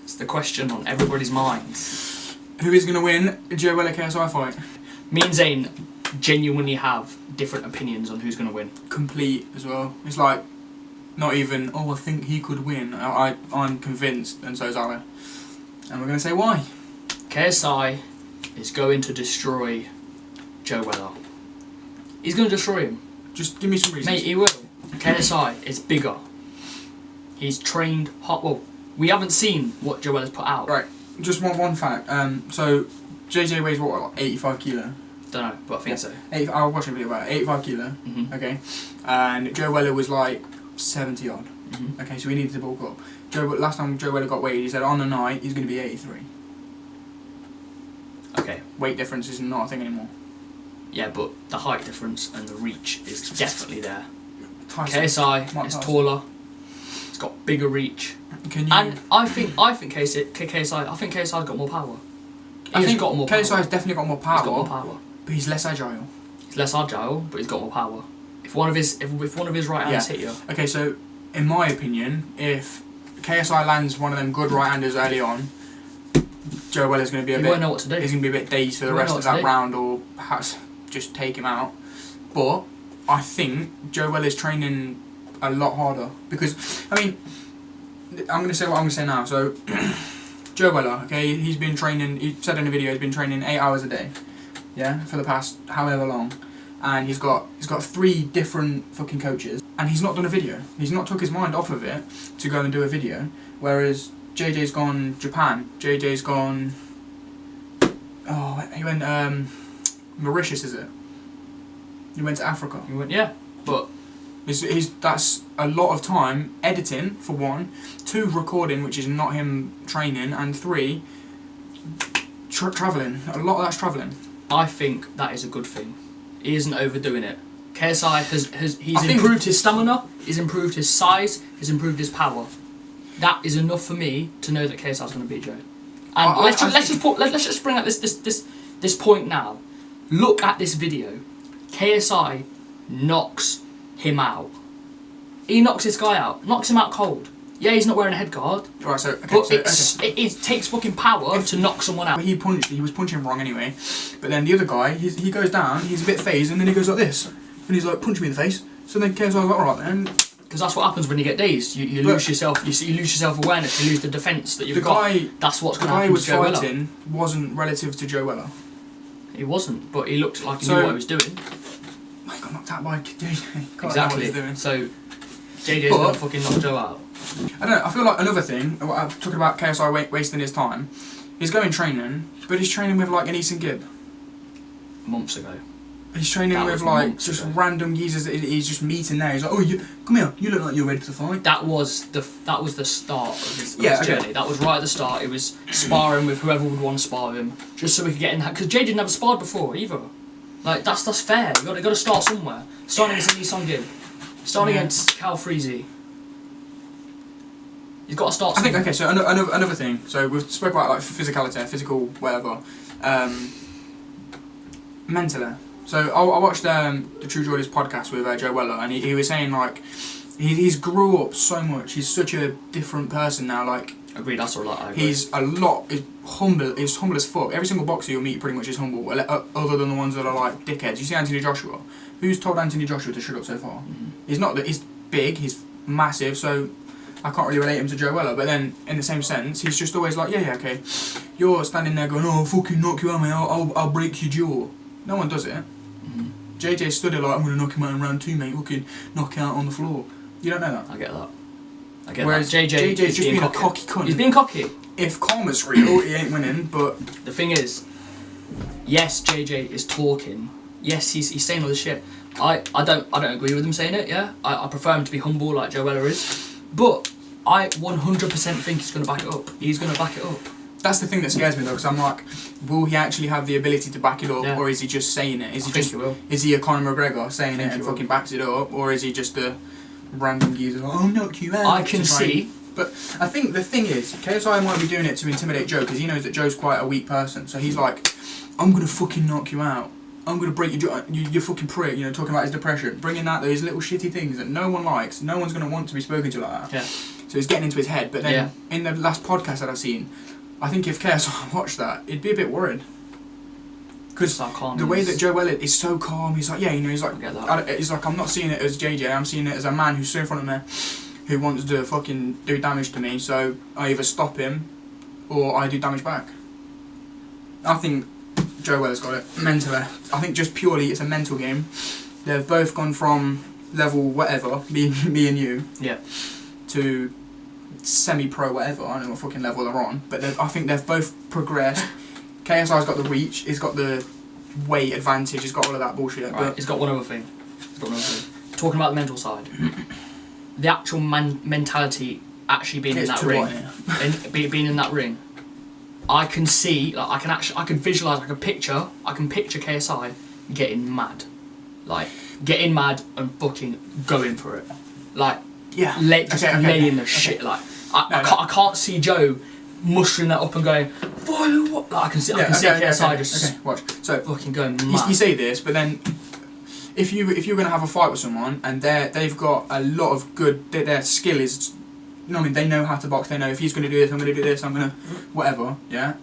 It's the question on everybody's minds. Who is going to win a Joe Weller KSI fight? Me and Zane genuinely have different opinions on who's going to win. Complete as well. It's like, not even, oh, I think he could win. I'm convinced, and so is Ali. And we're going to say why. KSI is going to destroy Joe Weller. He's going to destroy him. Just give me some reasons. Mate, he will. KSI is bigger. He's trained hot. Well, we haven't seen what Joe Weller's put out. Right, just one fact. So, JJ weighs what, like 85 kilo? Don't know, but I think so. I was watching a video about it. 85 kilo, okay? And Joe Weller was like 70 odd. Okay, so he needed to bulk up. Last time Joe Weller got weighed, he said on the night he's going to be 83. Okay. Weight difference is not a thing anymore. Yeah, but the height difference and the reach is definitely there. Tyson. KSI is taller. He's got bigger reach. Can you? And I think KSI's got more power. I think got more power. KSI's definitely got more power. He's got more power. But he's less agile. He's less agile, but he's got more power. If one of his right hands hit you. Okay, so in my opinion, if KSI lands one of them good right-handers early on, Joe Weller's going to be a bit. Won't know what to do. He's going to be a bit dazed for the rest of that round, or perhaps just take him out. But I think Joe Weller's training a lot harder because, I mean, I'm going to say what I'm going to say now. So, Joe Weller, okay, he's been training. He said in a video he's been training 8 hours a day, yeah, for the past however long, and he's got 3 different fucking coaches, and he's not done a video. He's not took his mind off of it to go and do a video. Whereas JJ's gone Japan. JJ's gone. Oh, he went Mauritius, is it? He went to Africa. He went, yeah, but that's a lot of time editing for 1, 2 recording, which is not him training, and 3 travelling. A lot of that's travelling. I think that is a good thing. He isn't overdoing it. KSI he's improved his stamina, he's improved his size, he's improved his power. That is enough for me to know that KSI's going to beat Joe. And let's just bring up this point now. Look at this video. KSI knocks him out. He knocks this guy out. Knocks him out cold. Yeah, he's not wearing a head guard. Right, so, okay, but it takes fucking power to knock someone out. He was punching wrong anyway. But then the other guy, he goes down, he's a bit phased, and then he goes like this. And he's like, punch me in the face. So then KSI's like, alright then. Because that's what happens when you get dazed. You lose yourself. You lose your self-awareness. You lose the defence that you've got. That's what's going to happen to Joe Weller. The guy was fighting wasn't relative to Joe Weller. He wasn't, but he looked like he knew what he was doing. I got knocked out by JJ. Exactly. So JJ's going to fucking knock Joe out. I don't know. I feel like another thing. I'm talking about KSI wasting his time. He's going training, but he's training with like an Eason Gibb. Months ago. He's training with like just random geezers that he's just meeting there. He's like, oh, come here. You look like you're ready to fight. That was the start of his journey. That was right at the start. It was sparring with whoever would want to spar him, just so we could get in that. Because JJ never sparred before either. Like that's fair. You got to start somewhere. Starting against Eason Gibb. Starting against Cal Freezy. You've got to start somewhere. I think, okay, so another thing. So we've spoke about like physicality, physical whatever. Mentally. So I watched the True Geordies podcast with Joe Weller, and he was saying like he's grew up so much. He's such a different person now. Like agreed, that's a lot. He's humble. He's humble as fuck. Every single boxer you'll meet pretty much is humble, other than the ones that are like dickheads. You see Anthony Joshua. Who's told Anthony Joshua to shut up so far? He's not that. He's big. He's massive. So I can't really relate him to Joe Weller. But then in the same sense, he's just always like, yeah, okay. You're standing there going, oh, I'll fucking knock you out, mate. I'll break your jaw. No one does it. JJ stood there like, I'm going to knock him out in round 2, mate. Fucking knock him out on the floor. You don't know that. I get that. Whereas JJ's just being a cocky cunt. He's being cocky. If karma's real, he ain't winning, but... The thing is, yes, JJ is talking. Yes, he's saying all this shit. I don't agree with him saying it, yeah? I prefer him to be humble like Joe Weller is. But I 100% think he's going to back it up. He's going to back it up. That's the thing that scares me though, because I'm like, will he actually have the ability to back it up, or is he just saying it? Is he a Conor McGregor saying it and fucking backs it up, or is he just a random geezer like, oh, knock you out? I can see. But I think the thing is, KSI might be doing it to intimidate Joe, because he knows that Joe's quite a weak person. So he's like, I'm going to fucking knock you out. I'm going to break your jaw. You're fucking prick, you know, talking about his depression. Bringing out those little shitty things that no one likes. No one's going to want to be spoken to like that. Yeah. So he's getting into his head. But then in the last podcast that I've seen, I think if KSI watched that, he'd be a bit worried. Because the way that Joe Welling is so calm, he's like, he's like, I'm not seeing it as JJ, I'm seeing it as a man who's so in front of me, who wants to fucking do damage to me, so I either stop him, or I do damage back. I think Joe Welling's got it, mentally. I think just purely it's a mental game. They've both gone from level whatever, me and you, to semi-pro whatever, I don't know what fucking level they're on, but I think they've both progressed. KSI's got the reach, he's got the weight advantage, he's got all of that bullshit. Right, he's got one other thing. Talking about the mental side, the actual mentality actually being in that ring, being in that ring, I can see, like, I can visualise, I can picture KSI getting mad, and fucking going for it, like, laying the shit, like, I can't see Joe mustering that up and going, what? Like, I can see KSI just watch. So fucking going mad. You say this, but then if you're gonna have a fight with someone and they've got a lot of good, their skill is, they know how to box. They know if he's gonna do this, I'm gonna do this. I'm gonna whatever. Yeah.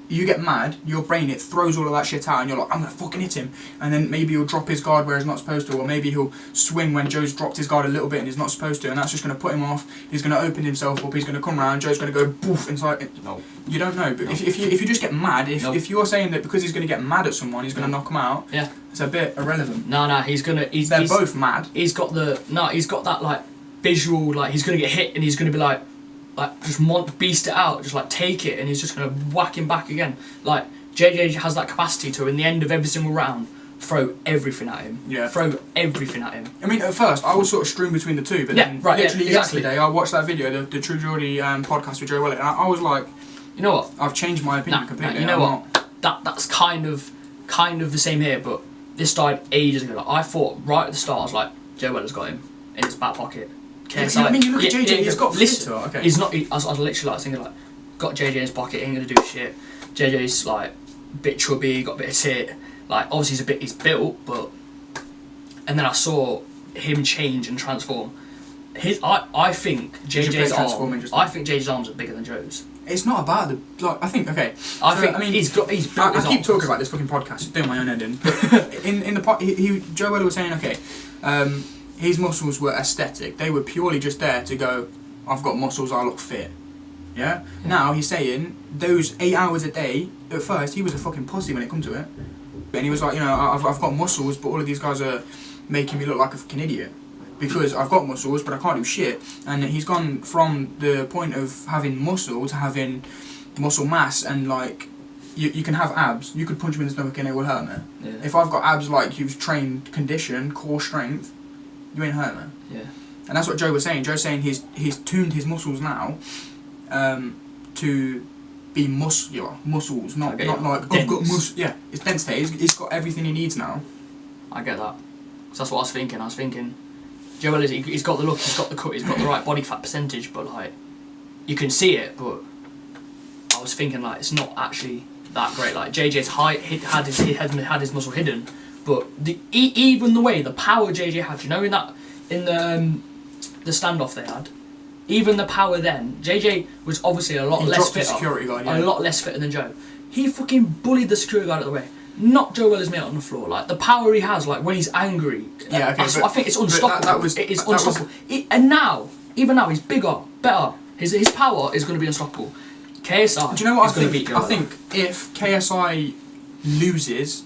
You get mad, your brain, it throws all of that shit out, and you're like, I'm gonna fucking hit him. And then maybe he'll drop his guard where he's not supposed to, or maybe he'll swing when Joe's dropped his guard a little bit and he's not supposed to, and that's just gonna put him off. He's gonna open himself up, he's gonna come around, Joe's gonna go boof inside. No. You don't know, but if you just get mad, if you're saying that because he's gonna get mad at someone, he's gonna knock him out, it's a bit irrelevant. No, they're both mad. He's got that like visual, like he's gonna get hit and he's gonna be like just beast it out, just like take it, and he's just gonna whack him back again. Like JJ has that capacity to, in the end of every single round, throw everything at him. Yeah. Throw everything at him. I mean, at first I was sort of strewn between the two, but then literally yesterday I watched that video, the True Geordie podcast with Joe Welling, and I was like, you know what? I've changed my opinion completely. You know what? That's kind of the same here, but this started ages ago. Like, I thought right at the start, I was like, Joe Welling's got him in his back pocket. KSI, I mean, you look at JJ, he's got listen. Okay. He's not. I was literally like thinking like, got JJ in his pocket, ain't gonna do shit. JJ's like a bit chubby, got a bit of tit. Like obviously he's built, but. And then I saw him change and transform. I think JJ's arm. I think JJ's arms are bigger than Joe's. It's not about I think I mean he's built. I keep talking about this fucking podcast, doing my own ending. But in the pot, Joe Welling was saying his muscles were aesthetic. They were purely just there to go, I've got muscles, I look fit. Yeah? Now he's saying those 8 hours a day, at first he was a fucking pussy when it come to it. And he was like, I've got muscles, but all of these guys are making me look like a fucking idiot. Because I've got muscles, but I can't do shit. And he's gone from the point of having muscle to having muscle mass, and like, you can have abs, you could punch me in the stomach and it will hurt me. Yeah. If I've got abs like you've trained condition, core strength, you ain't hurt me. Yeah. And that's what Joe was saying. Joe's saying he's tuned his muscles now to be muscles, not like I've got muscle. Yeah, it's density. He's got everything he needs now. I get that. So that's what I was thinking. Joe Welling, he's got the look, he's got the cut, he's got the right body fat percentage, but like you can see it. But I was thinking like it's not actually that great. Like JJ's height had his muscle hidden. But even the way the power JJ had, in the standoff they had, even the power then, JJ was obviously a lot less fitter than Joe. He fucking bullied the security guard out of the way, knocked Joe Welling's mate on the floor. Like the power he has, like when he's angry. Yeah, okay, I think it's unstoppable. It is unstoppable. And now, even now, he's bigger, better. His power is going to be unstoppable. KSI. Do you know what is going to beat Joe I think if KSI loses.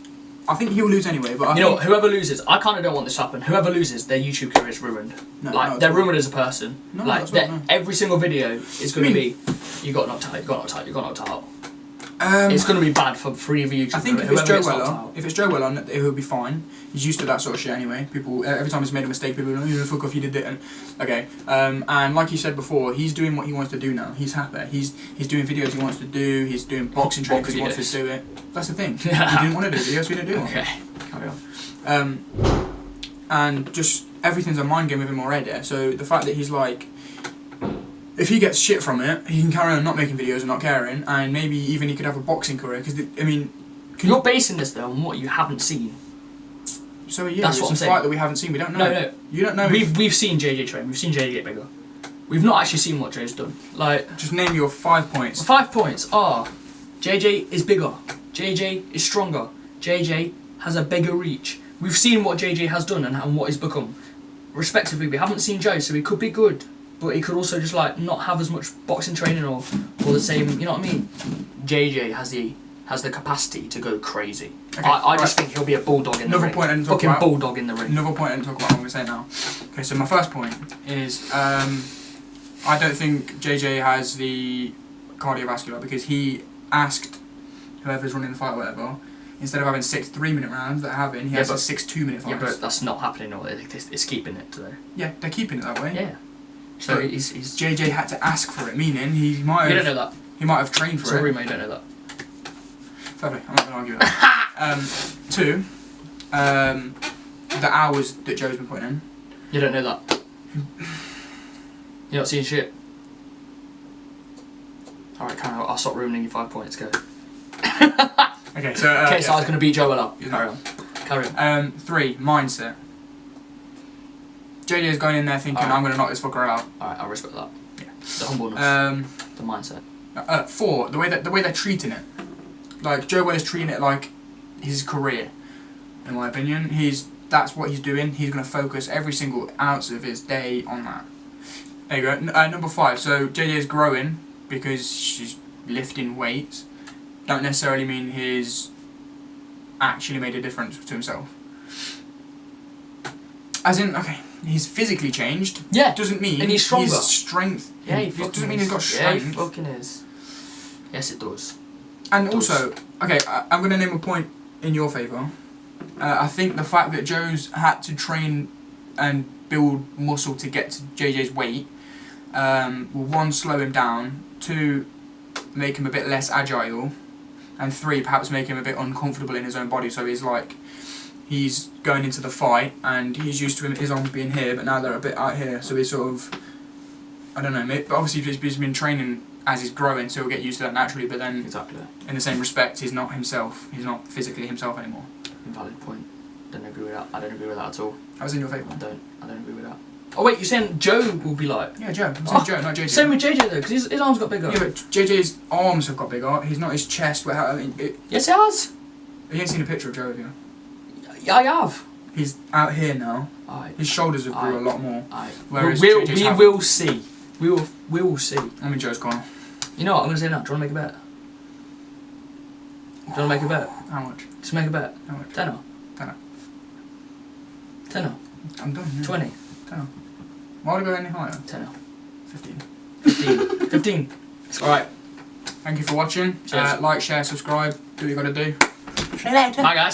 I think he'll lose anyway, but whoever loses, I kind of don't want this to happen. Whoever loses, their YouTube career is ruined. They're ruined as a person. Every single video is going to be, you got knocked out. It's going to be bad for either YouTube. I think if it's Joe Welling, he'll be fine. He's used to that sort of shit anyway. People, every time he's made a mistake, people are like, fuck off, you did it. And like you said before, he's doing what he wants to do now. He's happy. He's doing videos he wants to do. He's doing boxing training because he wants to do it. That's the thing. He didn't want to do videos, so he didn't do it. Okay, carry on. And just everything's a mind game with him already. So the fact that he's like, if he gets shit from it, he can carry on not making videos and not caring, and maybe even he could have a boxing career. Because you're basing this though on what you haven't seen. So yeah, that's what I'm saying. Fight that we haven't seen. We don't know. No. You don't know. We've seen JJ train. We've seen JJ get bigger. we've not actually seen what Joe's done. Like, just name your 5 points. 5 points are JJ is bigger, JJ is stronger, JJ has a bigger reach. We've seen what JJ has done and what he's become. Respectively, we haven't seen Joe, so he could be good, but he could also just like not have as much boxing training or the same. You know what I mean? JJ has the capacity to go crazy. Okay, I just think he'll be a bulldog in the ring. Point fucking bulldog in the ring. Another point I didn't talk about. I'm gonna say now. Okay, so my first point is I don't think JJ has the cardiovascular, because he asked whoever's running the fight or whatever, instead of having 6 3-minute rounds that they're having, he has 6 2-minute fights. Yeah, but that's not happening. Or it's keeping it today. Yeah, they're keeping it that way. Yeah. So he's JJ had to ask for it, meaning he might have. You don't know that. He might have trained for it. Sorry, mate, you don't know that. Fairly, I'm not going to argue that. 2, the hours that Joe's been putting in. You don't know that. You're not seeing shit. Alright, I'll stop ruining your 5 points, go. Okay, so... KSI's going to beat Joe up. Carry on. 3, mindset. JJ is going in there thinking, I'm going to knock this fucker out. Alright, I respect that. Yeah. The humbleness. The mindset. 4, the way they're treating it. Like, Joe Weller's treating it like his career, in my opinion. That's what he's doing. He's going to focus every single ounce of his day on that. There you go. Number 5, so JJ is growing because she's lifting weights. Don't necessarily mean he's actually made a difference to himself. As in, okay, he's physically changed. Yeah. Doesn't mean and he's stronger. His strength. Yeah, he doesn't mean he's got strength. Yeah, he fucking is. Yes, it does. And also, okay, I'm going to name a point in your favour. I think the fact that Joe's had to train and build muscle to get to JJ's weight will, 1, slow him down, 2, make him a bit less agile, and 3, perhaps make him a bit uncomfortable in his own body. So he's going into the fight and he's used to his arms being here, but now they're a bit out here. So he's sort of, I don't know, but obviously he's been training as he's growing, so he'll get used to that naturally, but then in the same respect, he's not himself. He's not physically himself anymore. Invalid point. Don't agree with that. I don't agree with that at all. That was in your favour. I don't agree with that. Oh wait, you're saying Joe will be like... Yeah, Joe. I'm saying Joe, not JJ. Same with JJ though, because his arms got bigger. Yeah, but JJ's arms have got bigger. He's not his chest. Yes, he has. You ain't seen a picture of Joe, have you? Yeah, I have. He's out here now. His shoulders have grew a lot more. Whereas we will see. We will see. I'm in Joe's corner. You know what I'm going to say now? Do you want to make a bet? Do you want to make a bet? How much? Just make a bet. How much? Tenner. I'm done. Yeah. 20. Tenner. Why would I go any higher? Tenner. 15. 15. Alright. Thank you for watching. Like, share, subscribe. Do what you got to do. Bye guys.